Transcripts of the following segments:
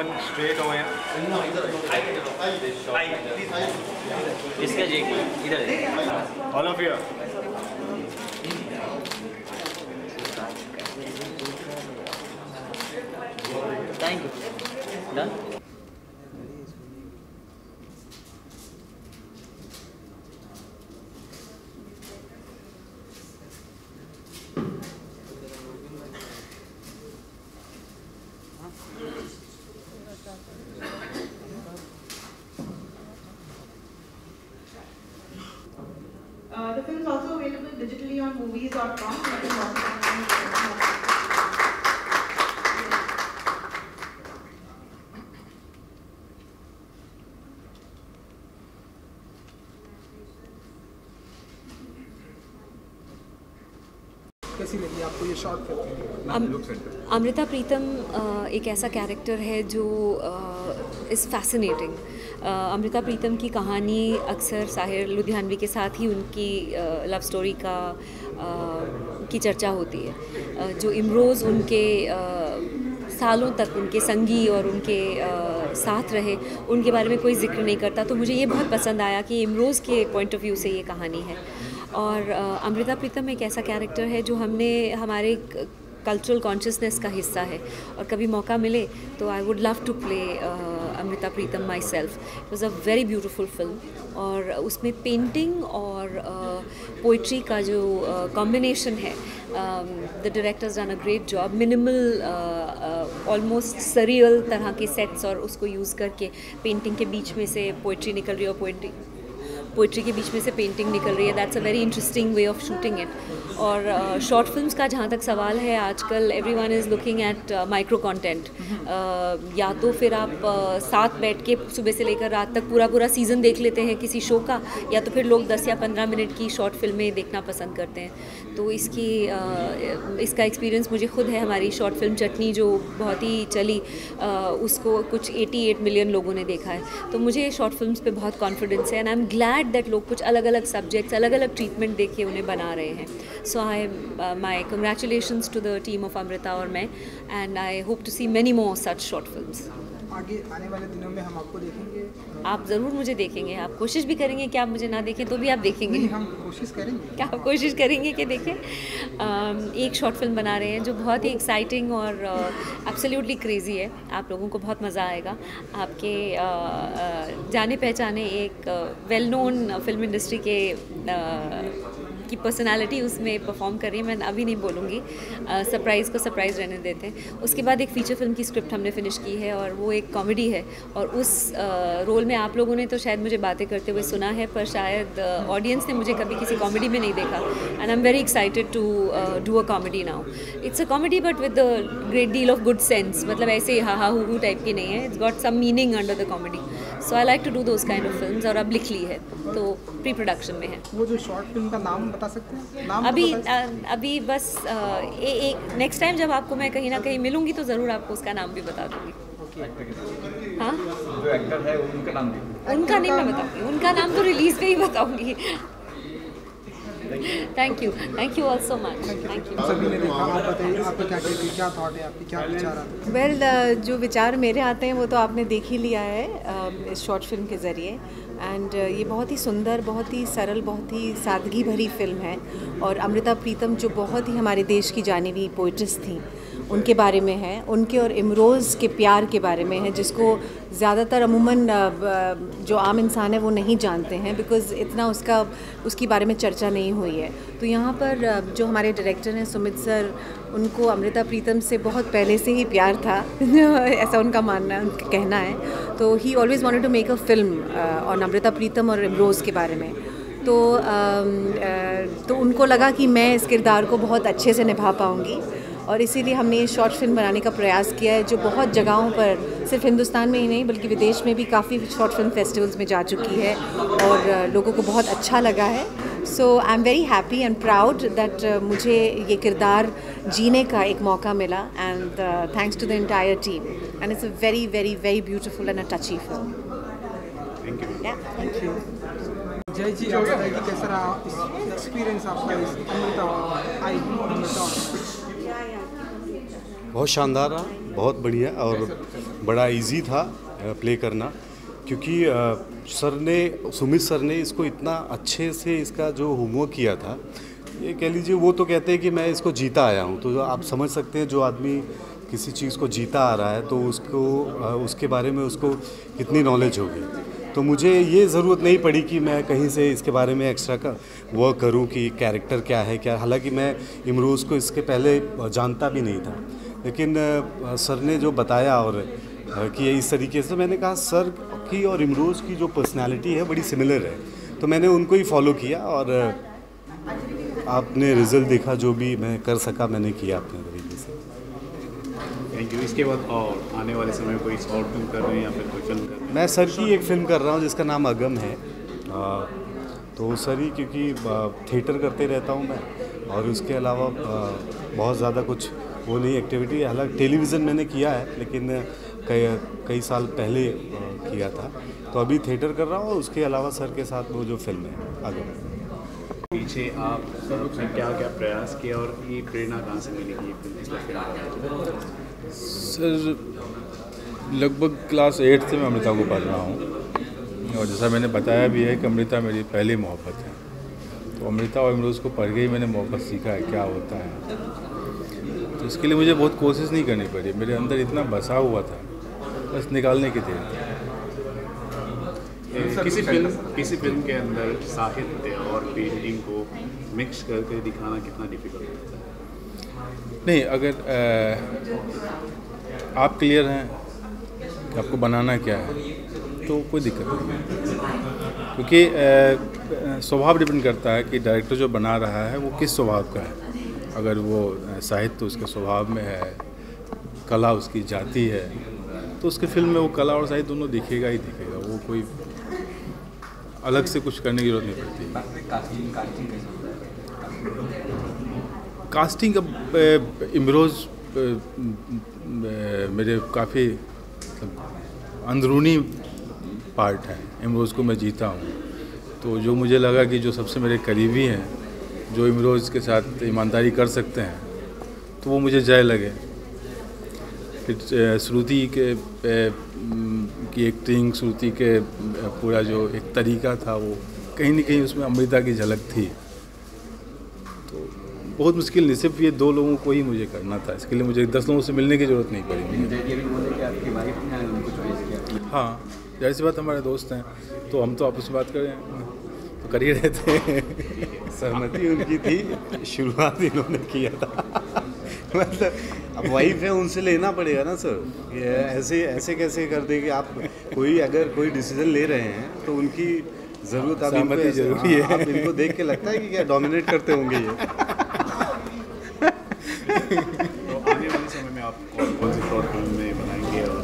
someone straight over here? इसका जी इधर All of you. Thank you done The film is also available digitally on movies.com. कैसी लगी आपको ये शॉर्ट फिल्म? अमृता प्रीतम एक ऐसा कैरेक्टर है जो इज़ फैसिनेटिंग। अमृता प्रीतम की कहानी अक्सर साहिर लुधियानवी के साथ ही उनकी लव स्टोरी की चर्चा होती है। जो इमरोज़ उनके सालों तक उनके संगी और उनके साथ रहे, उनके बारे में कोई जिक्र नहीं करता। तो मुझे ये बहुत पसंद आया कि इमरोज़ के पॉइंट ऑफ व्यू से ये कहानी है। और अमृता प्रीतम एक ऐसा कैरेक्टर है जो हमारे कल्चरल कॉन्शियसनेस का हिस्सा है, और कभी मौका मिले तो I would love to play Amrita Pritam myself. It was a very beautiful film, और उसमें पेंटिंग और पोइट्री का जो कॉम्बिनेशन है, the director's done a great job. Minimal almost surreal तरह के सेट्स, और उसको यूज़ करके पेंटिंग के बीच में से पोइट्री निकल रही है और पोइट्री के बीच में से पेंटिंग निकल रही है। That's a very interesting way of shooting it. और शॉर्ट फिल्म्स का जहाँ तक सवाल है, आजकल everyone is looking at micro content. या तो फिर आप साथ बैठ के सुबह से लेकर रात तक पूरा सीज़न देख लेते हैं किसी शो का, या तो फिर लोग 10 या 15 मिनट की शॉर्ट फिल्में देखना पसंद करते हैं। तो इसका एक्सपीरियंस मुझे खुद है। हमारी शॉर्ट फिल्म चटनी जो बहुत ही चली, उसको कुछ 88 मिलियन लोगों ने देखा है। तो मुझे शॉर्ट फिल्म्स पे बहुत कॉन्फिडेंस है, and I am glad that लोग कुछ अलग अलग सब्जेक्ट्स, अलग अलग ट्रीटमेंट देख के उन्हें बना रहे हैं। So I my congratulations to the team of Amrita और मैं, and I hope to see many more such short films. आगे आने वाले दिनों में हम आपको देखेंगे? आप ज़रूर मुझे देखेंगे। आप कोशिश भी करेंगे कि आप मुझे ना देखें तो भी आप देखेंगे? नहीं, हम कोशिश करेंगे। क्या आप कोशिश करेंगे कि देखें? एक शॉर्ट फिल्म बना रहे हैं जो बहुत ही एक्साइटिंग और एब्सोल्युटली क्रेज़ी है। आप लोगों को बहुत मज़ा आएगा। आपके जाने पहचाने एक वेल नोन फिल्म इंडस्ट्री की पर्सनालिटी उसमें परफॉर्म कर रही है। मैं अभी नहीं बोलूँगी, सरप्राइज़ को सरप्राइज़ रहने देते हैं। उसके बाद एक फ़ीचर फिल्म की स्क्रिप्ट हमने फिनिश की है, और वो एक कॉमेडी है, और उस रोल में आप लोगों ने तो शायद मुझे बातें करते हुए सुना है, पर शायद ऑडियंस ने मुझे कभी किसी कॉमेडी में नहीं देखा। And I am very excited to do a comedy now. It's a comedy but with a great deal of good sense. मतलब ऐसे हा हा हू टाइप की नहीं है। It's got some meaning under the comedy. So I like to do those kind of films, और अब लिख ली है, तो प्री प्रोडक्शन में है। वो जो शॉर्ट फिल्म का नाम बता सकते हैं? नाम अभी बस एक नेक्स्ट टाइम जब आपको मैं कहीं ना कहीं मिलूंगी तो ज़रूर आपको उसका नाम भी बता दूंगी। हाँ, जो एक्टर है उनका नाम भी? उनका नहीं मैं बताऊंगी, उनका नाम तो रिलीज पे ही बताऊंगी। Thank you all so much. Thank you. सभी ने देखा, आप बताइए आपका क्या थॉट है, आपकी क्या विचार आते हैं? वेल, जो विचार मेरे आते हैं वो तो आपने देख ही लिया है इस शॉर्ट फिल्म के ज़रिए। एंड ये बहुत ही सुंदर, बहुत ही सरल, बहुत ही सादगी भरी फिल्म है। और अमृता प्रीतम जो बहुत ही हमारे देश की जानी हुई पोइट्रेस थी, उनके बारे में है, उनके और इमरोज़ के प्यार के बारे में है, जिसको ज़्यादातर अमूमन जो आम इंसान है वो नहीं जानते हैं, बिकॉज़ इतना उसकी बारे में चर्चा नहीं हुई है। तो यहाँ पर जो हमारे डायरेक्टर हैं सुमित सर, उनको अमृता प्रीतम से बहुत पहले से ही प्यार था ऐसा उनका मानना है, उनका कहना है। तो he always wanted to make a film on Amrita Pritam और इमरोज़ के बारे में। तो उनको लगा कि मैं इस किरदार को बहुत अच्छे से निभा पाऊँगी, और इसीलिए हमने ये शॉर्ट फिल्म बनाने का प्रयास किया है, जो बहुत जगहों पर, सिर्फ हिंदुस्तान में ही नहीं बल्कि विदेश में भी काफ़ी शॉर्ट फिल्म फेस्टिवल्स में जा चुकी है, और लोगों को बहुत अच्छा लगा है। So I am very happy and proud that मुझे ये किरदार जीने का एक मौका मिला, and thanks to the entire team, and it's a very very very beautiful and a touchy film. Thank you. Jai ji, आप बताइए कि कैसा रहा एक्सपीरियंस आपका इस अमृता बहुत शानदार रहा, बहुत बढ़िया और बड़ा इजी था प्ले करना, क्योंकि सुमित सर ने इसको इतना अच्छे से इसका जो होमवर्क किया था, ये कह लीजिए वो तो कहते हैं कि मैं इसको जीता आया हूँ, तो आप समझ सकते हैं जो आदमी किसी चीज़ को जीता आ रहा है तो उसके बारे में उसको कितनी नॉलेज होगी। तो मुझे ये ज़रूरत नहीं पड़ी कि मैं कहीं से इसके बारे में एक्स्ट्रा का वर्क करूं कि कैरेक्टर क्या है क्या, हालांकि मैं इमरोज़ को इसके पहले जानता भी नहीं था, लेकिन सर ने जो बताया और कि इस तरीके से, मैंने कहा सर की और इमरोज़ की जो पर्सनालिटी है बड़ी सिमिलर है, तो मैंने उनको ही फॉलो किया और आपने रिज़ल्ट देखा, जो भी मैं कर सका मैंने किया अपने तरीके से। Thank you. इसके बाद और आने वाले समय में कोई शॉर्ट फिल्म कर रहे हैं या फिर कोई फिल्म कर रहे हैं? मैं सर की एक फ़िल्म कर रहा हूँ जिसका नाम अगम है, तो सर ही, क्योंकि थिएटर करते रहता हूँ मैं और उसके अलावा बहुत ज़्यादा कुछ वो नहीं एक्टिविटी, हालांकि टेलीविज़न मैंने किया है लेकिन कई साल पहले किया था, तो अभी थिएटर कर रहा हूँ, उसके अलावा सर के साथ वो जो फिल्म है अगम। पीछे आपने क्या क्या प्रयास किया और ये प्रेरणा कहाँ से मिली कि ये फिल्म? सर लगभग क्लास 8 से मैं अमृता को पढ़ रहा हूँ, और जैसा मैंने बताया भी है कि अमृता मेरी पहली मोहब्बत है, तो अमृता और इमरोज़ को पढ़ के ही मैंने मोहब्बत सीखा है क्या होता है। तो इसके लिए मुझे बहुत कोशिश नहीं करनी पड़ी, मेरे अंदर इतना बसा हुआ था, बस निकालने की देर थी। किसी फिल्म के अंदर साहित्य और पेंटिंग को मिक्स करके दिखाना कितना डिफिकल्ट होता है? नहीं, अगर आप क्लियर हैं कि आपको बनाना क्या है तो कोई दिक्कत नहीं है, क्योंकि स्वभाव डिपेंड करता है कि डायरेक्टर जो बना रहा है वो किस स्वभाव का है। अगर वो साहित्य उसके स्वभाव में है, कला उसकी जाती है, तो उसके फिल्म में वो कला और साहित्य दोनों दिखेगा ही दिखेगा, वो कोई अलग से कुछ करने की जरूरत नहीं पड़ती। कास्टिंग अब इमरोज़ मेरे काफ़ी अंदरूनी पार्ट है, इमरोज़ को मैं जीता हूँ, तो जो मुझे लगा कि जो सबसे मेरे करीबी हैं, जो इमरोज़ के साथ ईमानदारी कर सकते हैं, तो वो मुझे जय लगे। फिर श्रुति की एक्टिंग, श्रुति के पूरा जो एक तरीका था, वो कहीं ना कहीं उसमें अमृता की झलक थी। तो बहुत मुश्किल नहीं, सिर्फ ये 2 लोगों को ही मुझे करना था, इसके लिए मुझे 10 लोगों से मिलने की ज़रूरत नहीं पड़ी मुझे। हाँ, जाहिर सी बात, हमारे दोस्त हैं तो हम तो आपस में बात करें तो कर ही रहे थे। सहमति उनकी थी, शुरुआत इन्होंने किया था। मतलब अब वाइफ है, उनसे लेना पड़ेगा ना सर, ये ऐसे कैसे कर देंगे आप? अगर कोई डिसीजन ले रहे हैं तो उनकी ज़रूरत आप इनको जरूरी है। आप इनको देख के लगता है कि क्या डोमिनेट करते होंगे ये। तो आने वाले समय में आप कौन सी शॉर्ट फिल्म में बनाएंगे और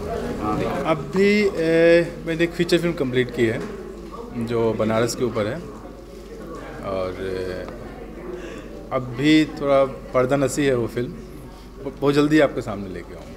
अभी मैंने एक फीचर फिल्म कंप्लीट की है जो बनारस के ऊपर है, और अब भी थोड़ा पर्दा नसी है वो फिल्म, बहुत जल्दी आपके सामने लेके आऊँगा।